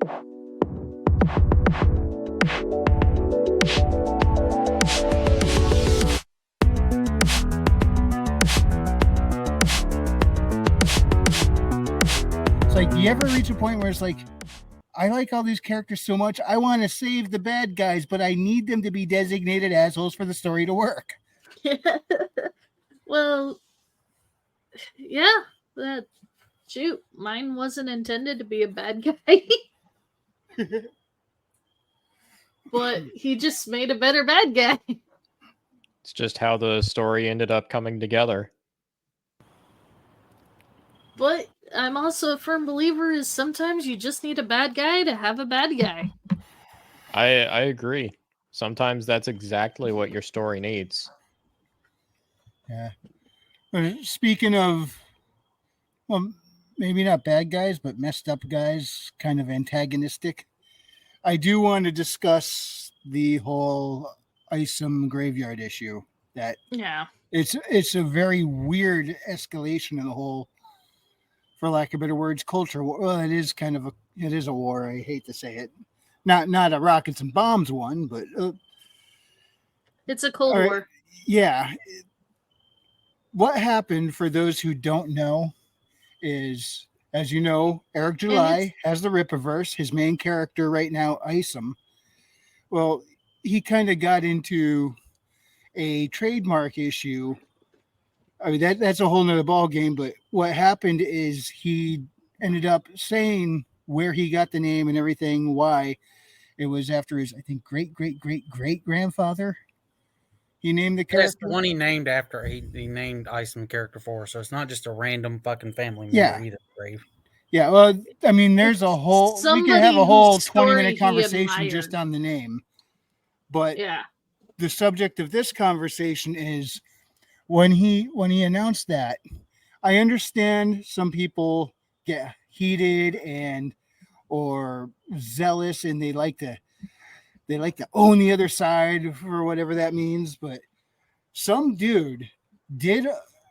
It's like, do you ever reach a point where it's like, I like all these characters so much, I want to save the bad guys, but I need them to be designated assholes for the story to work. Well, yeah, shoot, mine wasn't intended to be a bad guy. But he just made a better bad guy. It's just how the story ended up coming together. But I'm also a firm believer is sometimes you just need a bad guy to have a bad guy. I agree. Sometimes that's exactly what your story needs. Yeah. Speaking of, well, maybe not bad guys, but messed up guys, kind of antagonistic, I do want to discuss the whole Isom graveyard issue. That it's a very weird escalation of the whole, for lack of better words, culture. Well, it is kind of it is a war. I hate to say it, not a rockets and bombs one, but it's a Cold War. Yeah. What happened, for those who don't know, is, as you know, Eric July has the Rippaverse. His main character right now, Isom. Well, he kind of got into a trademark issue. I mean, that's a whole nother ball game. But what happened is he ended up saying where he got the name and everything, why. It was after his, I think, great-great-great-great-grandfather. He named the character. That's the one he named after. He named Isom character for, so it's not just a random fucking family member either. Grave. Yeah, well, I mean, there's a whole. We can have a whole 20-minute conversation just on the name, but the subject of this conversation is when he announced that. I understand some people get heated or zealous, and they like to own the other side for whatever that means. But some dude did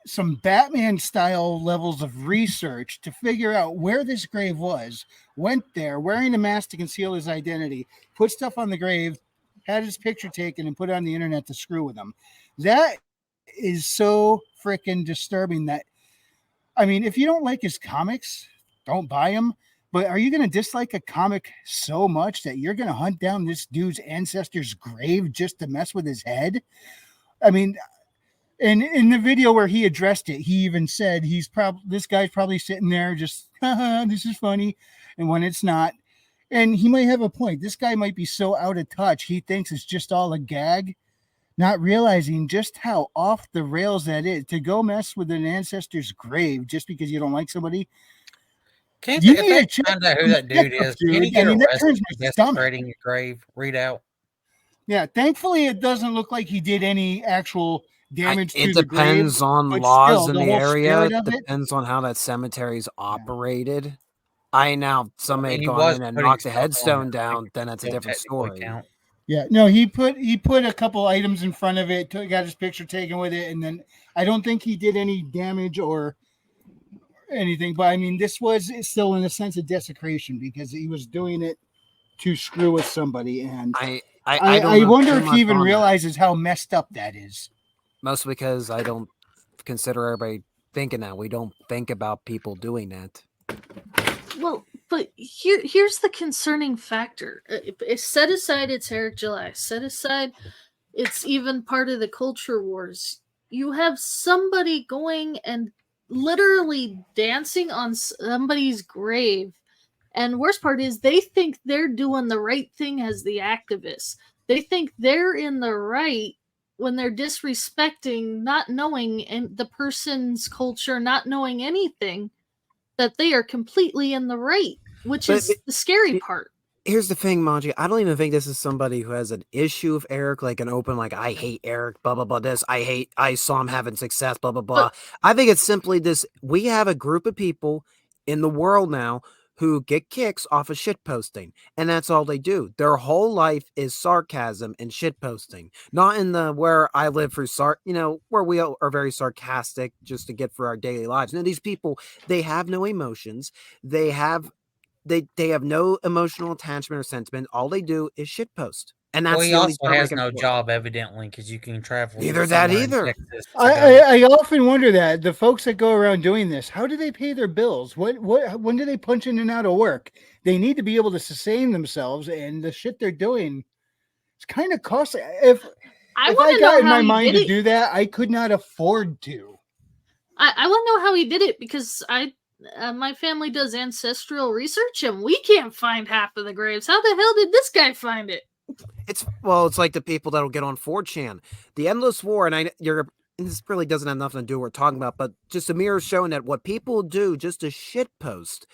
some Batman style levels of research to figure out where this grave was, went there wearing a mask to conceal his identity, put stuff on the grave, had his picture taken, and put it on the internet to screw with him. That is so freaking disturbing. That, I mean, if you don't like his comics, don't buy them. But are you going to dislike a comic so much that you're going to hunt down this dude's ancestor's grave just to mess with his head? I mean, and in the video where he addressed it, he even said this guy's probably sitting there just, this is funny, and when it's not. And he might have a point. This guy might be so out of touch, he thinks it's just all a gag, not realizing just how off the rails that is. To go mess with an ancestor's grave just because you don't like somebody. Can't you need to find out who that dude is? Can you get arrested for desecrating your grave? Read out. Yeah, thankfully it doesn't look like he did any actual damage to the grave. It depends on laws in the area. It depends on how that cemetery is operated. Somebody had gone in and knocked a headstone down, then that's a different story. Yeah, no, he put a couple items in front of it, got his picture taken with it, and then I don't think he did any damage or anything. But I mean, this was still in a sense of desecration because he was doing it to screw with somebody, and I wonder if he even realizes how messed up that is. Mostly because I don't consider everybody thinking that. We don't think about people doing that. Well, but here's the concerning factor. Set aside it's Eric July. Set aside it's even part of the culture wars. You have somebody going and literally dancing on somebody's grave. And worst part is they think they're doing the right thing as the activists. They think they're in the right when they're disrespecting, not knowing the person's culture, not knowing anything, that they are completely in the right, which is the scary part. Here's the thing, Manji. I don't even think this is somebody who has an issue with Eric, like an open, like, I hate Eric, blah, blah, blah, this. I saw him having success, blah, blah, blah. I think it's simply this. We have a group of people in the world now who get kicks off of shit posting, and that's all they do. Their whole life is sarcasm and shit posting, not in the where I live through where we are very sarcastic just to get through our daily lives. Now, these people, they have no emotions. They have they have no emotional attachment or sentiment. All they do is shitpost. And that's well, he the only also job has no job, evidently, because you can travel. Neither that somewhere in either. Texas to go. I often wonder that the folks that go around doing this, how do they pay their bills? When do they punch in and out of work? They need to be able to sustain themselves, and the shit they're doing, it's kind of costly. If I got in my mind to do that, I could not afford to. I want to know how he did it, because my family does ancestral research and we can't find half of the graves. How the hell did this guy find it? It's like the people that'll get on 4chan, the endless war, and this really doesn't have nothing to do with what we're talking about, but just a mirror showing that what people do just to shit post.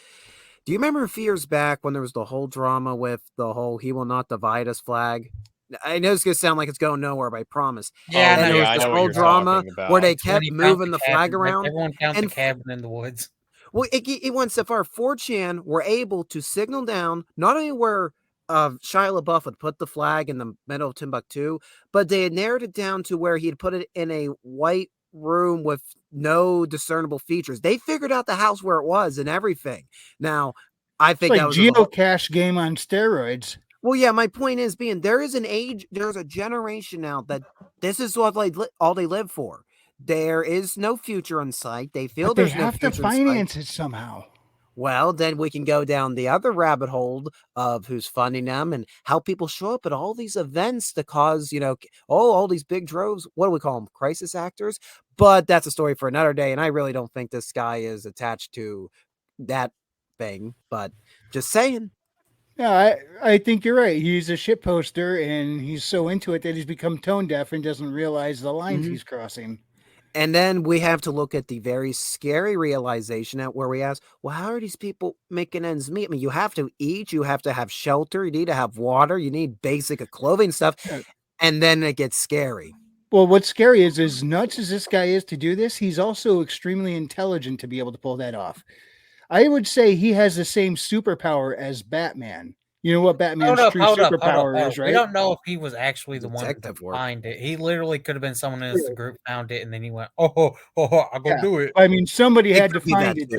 Do you remember a few years back when there was the whole drama with the whole "He will not divide us" flag? I know it's gonna sound like it's going nowhere, but I promise. Yeah, and there was this whole drama where they kept moving the flag around. Everyone count the cabin in the woods. Well, it went so far. 4chan were able to signal down not only where Shia LaBeouf would put the flag in the middle of Timbuktu, but they had narrowed it down to where he'd put it in a white room with no discernible features. They figured out the house where it was and everything. Now, I think it's like geocache game on steroids. Well, yeah, my point is there's a generation now that this is what all they live for. There is no future in sight. They feel there's no future in sight. They have to finance it somehow. Well, then we can go down the other rabbit hole of who's funding them and how people show up at all these events to cause, all these big droves. What do we call them? Crisis actors. But that's a story for another day. And I really don't think this guy is attached to that thing. But just saying. Yeah, I think you're right. He's a shit poster, and he's so into it that he's become tone deaf and doesn't realize the lines he's crossing. And then we have to look at the very scary realization where we ask, well, how are these people making ends meet? I mean, you have to eat, you have to have shelter, you need to have water, you need basic clothing stuff, and then it gets scary. Well, what's scary is, as nuts as this guy is to do this, he's also extremely intelligent to be able to pull that off. I would say he has the same superpower as Batman. You know what Batman's true superpower is, right? We don't know if he was actually the one to find it. He literally could have been someone in this group found it, and then he went, "Oh, I'll go do it." I mean, somebody had to find it.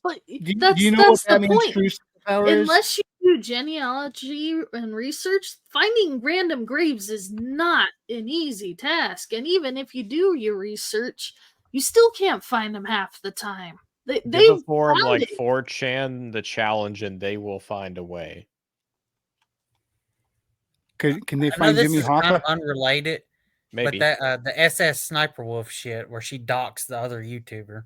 But do you know what Batman's true superpower is? Unless you do genealogy and research, finding random graves is not an easy task. And even if you do your research, you still can't find them half the time. They form like 4chan the challenge, and they will find a way. Can they find Jimmy Hoffa? Kind of unrelated, maybe. But that the SS Sniper Wolf shit, where she docks the other YouTuber.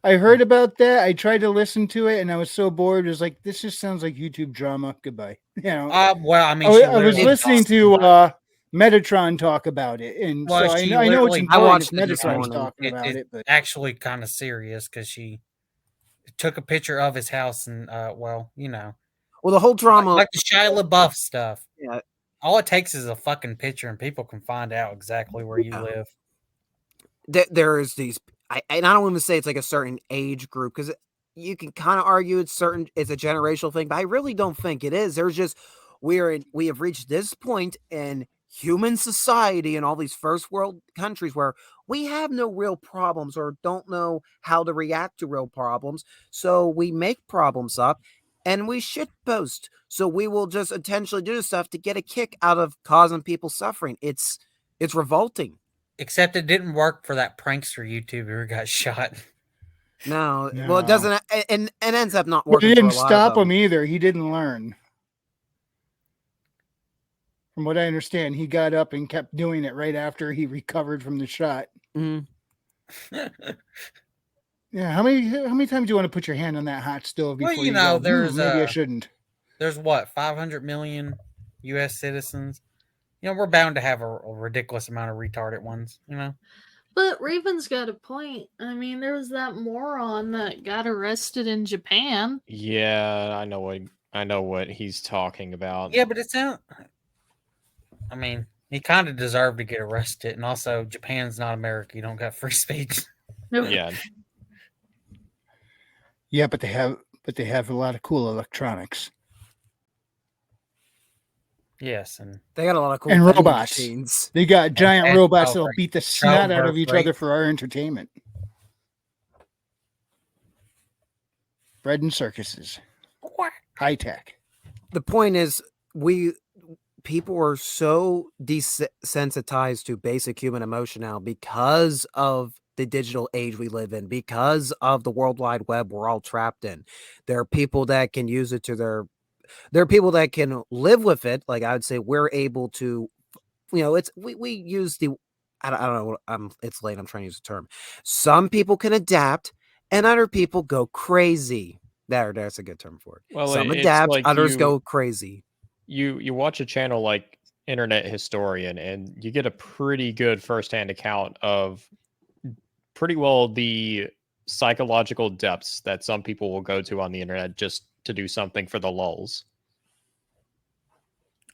I heard about that. I tried to listen to it, and I was so bored. It was like, this just sounds like YouTube drama. Goodbye. Well, I mean, I was listening to Metatron talk about it, and so I know it's important. I watched Metatron's talking about it, but actually kind of serious because she took a picture of his house, and well, the whole drama, like the Shia LaBeouf stuff. Yeah. All it takes is a fucking picture, and people can find out exactly where you live. There is these, and I don't want to say it's like a certain age group, because you can kind of argue it's a generational thing, but I really don't think it is. There's just we have reached this point in human society in all these first world countries where we have no real problems or don't know how to react to real problems, so we make problems up. And we shitpost. So we will just intentionally do this stuff to get a kick out of causing people suffering. It's revolting. Except it didn't work for that prankster YouTuber who got shot. No. Well, it doesn't, and it ends up not working. But it didn't stop him either. He didn't learn. From what I understand, he got up and kept doing it right after he recovered from the shot. Mm-hmm. Yeah, how many times do you want to put your hand on that hot stove before you go, there's maybe I shouldn't. There's 500 million U.S. citizens. We're bound to have a ridiculous amount of retarded ones. But Raven's got a point. I mean, there was that moron that got arrested in Japan. Yeah, I know what he's talking about. Yeah, but I mean, he kind of deserved to get arrested, and also Japan's not America. You don't got free speech. Yeah. Yeah, but they have a lot of cool electronics. Yes, and they got a lot of cool robots. Machines. They got giant robots that'll beat the snot out of each other for our entertainment. Bread and circuses. Wow. high tech. The point is, people are so desensitized to basic human emotion now because of the digital age we live in, because of the World Wide Web we're all trapped in. There are people that can use it to there are people that can live with it. Like I would say, we're able to, it's we use the I don't know. It's late. I'm trying to use the term. Some people can adapt, and other people go crazy. That's a good term for it. Well, Some it's adapt, like others go crazy. You watch a channel like Internet Historian, and you get a pretty good firsthand account of pretty well the psychological depths that some people will go to on the internet just to do something for the lulz.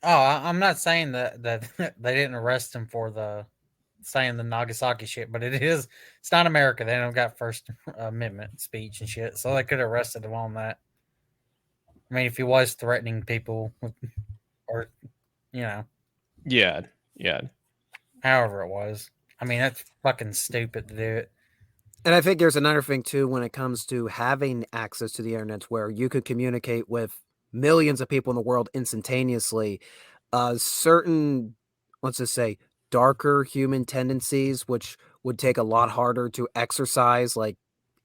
Oh, I'm not saying that they didn't arrest him for saying the Nagasaki shit, but it's not America. They don't got First Amendment speech and shit, so they could have arrested him on that. I mean, if he was threatening people, or Yeah. however it was. I mean, that's fucking stupid to do it. And I think there's another thing too when it comes to having access to the internet, where you could communicate with millions of people in the world instantaneously. Certain, let's just say, darker human tendencies, which would take a lot harder to exercise, like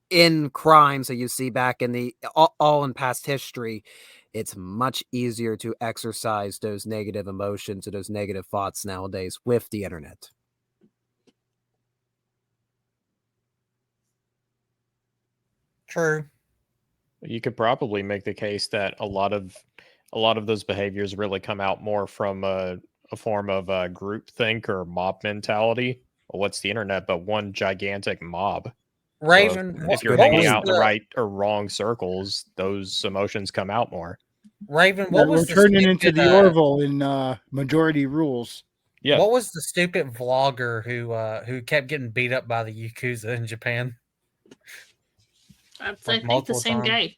in crimes that you see back in the all in past history, it's much easier to exercise those negative emotions or those negative thoughts nowadays with the internet. True. You could probably make the case that a lot of those behaviors really come out more from a form of groupthink or mob mentality. Well, what's the internet but one gigantic mob? Raven, so if you're hanging out in the right or wrong circles, those emotions come out more. Raven, what was we're turning into the Orville in Majority Rules. Yeah. What was the stupid vlogger who kept getting beat up by the Yakuza in Japan? I think the same guy.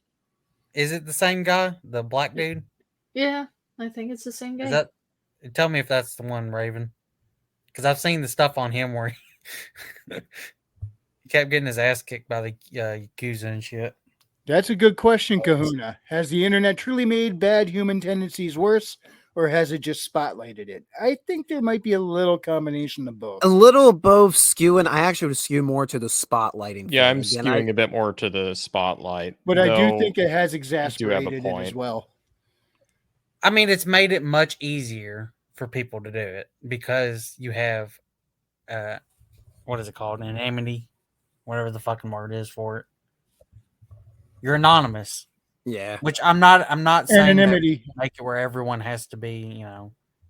Is it the same guy? The black dude? Yeah, I think it's the same guy. Is that? Tell me if that's the one, Raven. Because I've seen the stuff on him where he kept getting his ass kicked by the Yakuza and shit. That's a good question, Kahuna. Has the internet truly made bad human tendencies worse, or has it just spotlighted it? I think there might be a little combination of both. A little both skewing. I actually would skew more to the spotlighting. Yeah, I'm skewing a bit more to the spotlight. But I do think it has exacerbated it as well. I mean, it's made it much easier for people to do it because you have, what is it called? Anonymity, whatever the fucking word is for it. You're anonymous. Yeah. Which I'm not saying anonymity. That make it where everyone has to be,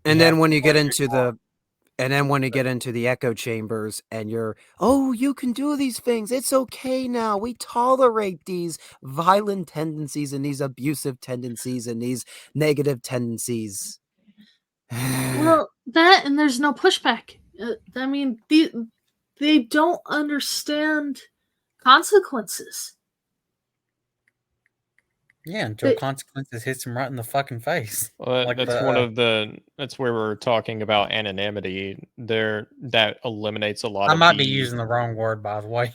And then when you get into the echo chambers and you can do these things. It's okay now. We tolerate these violent tendencies and these abusive tendencies and these negative tendencies. Well, that and there's no pushback. I mean, they don't understand consequences. Yeah, until consequences hits them right in the fucking face. Well, that's where we're talking about anonymity. That eliminates a lot. I might be using the wrong word, by the way.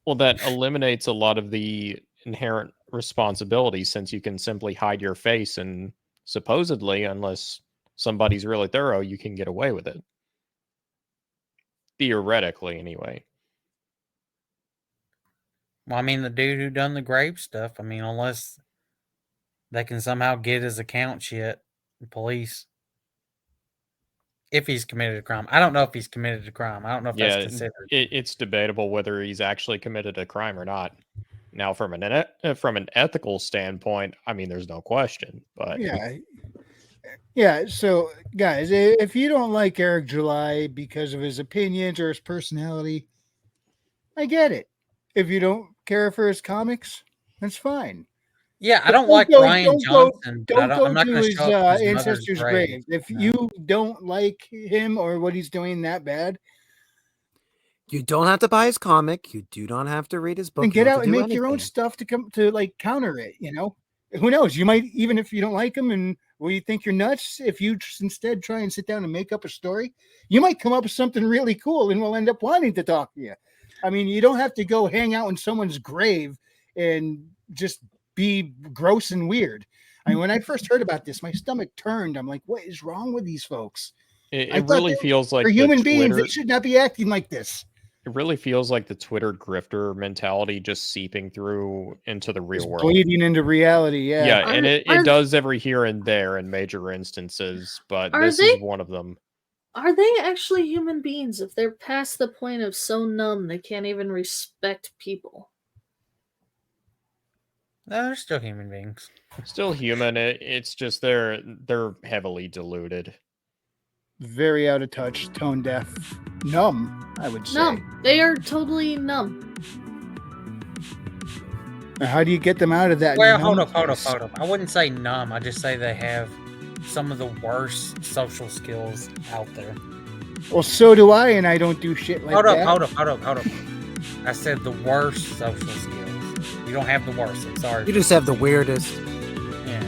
Well, that eliminates a lot of the inherent responsibility, since you can simply hide your face, and supposedly, unless somebody's really thorough, you can get away with it. Theoretically, anyway. Well, I mean, the dude who done the grave stuff, I mean, unless they can somehow get his account shit, the police, if he's committed a crime. I don't know if he's committed a crime. I don't know if that's considered. It's debatable whether he's actually committed a crime or not. Now, from an ethical standpoint, I mean, there's no question. But yeah. So, guys, if you don't like Eric July because of his opinions or his personality, I get it. If you don't care for his comics, that's fine. Yeah, I don't like Ryan Johnson. I'm not going to show up his Ancestor's grave. If you don't like him or what he's doing that bad, you don't have to buy his comic. You do not have to read his book. And get out and make your own stuff to counter it. Who knows? You might, even if you don't like him and you think you're nuts, if you instead try and sit down and make up a story, you might come up with something really cool and we'll end up wanting to talk to you. I mean, you don't have to go hang out in someone's grave and just be gross and weird. I mean, when I first heard about this, my stomach turned. I'm like, what is wrong with these folks? It really feels like they're human Twitter, beings. They should not be acting like this. It really feels like the Twitter grifter mentality just seeping through into the real world. Bleeding into reality, yeah. Yeah, and it does every here and there in major instances, but this is one of them. Are they actually human beings if they're past the point of so numb they can't even respect people? No, they're still human beings. Still human. It's just they're heavily diluted. Very out of touch, tone deaf, numb, I would say. Numb. They are totally numb. Now, how do you get them out of that? Well, hold up. I wouldn't say numb. I just say they have some of the worst social skills out there. Well, so do I, and I don't do shit like that. Hold up. I said the worst social skills. You don't have the worst. I'm sorry. You just have the weirdest. Yeah.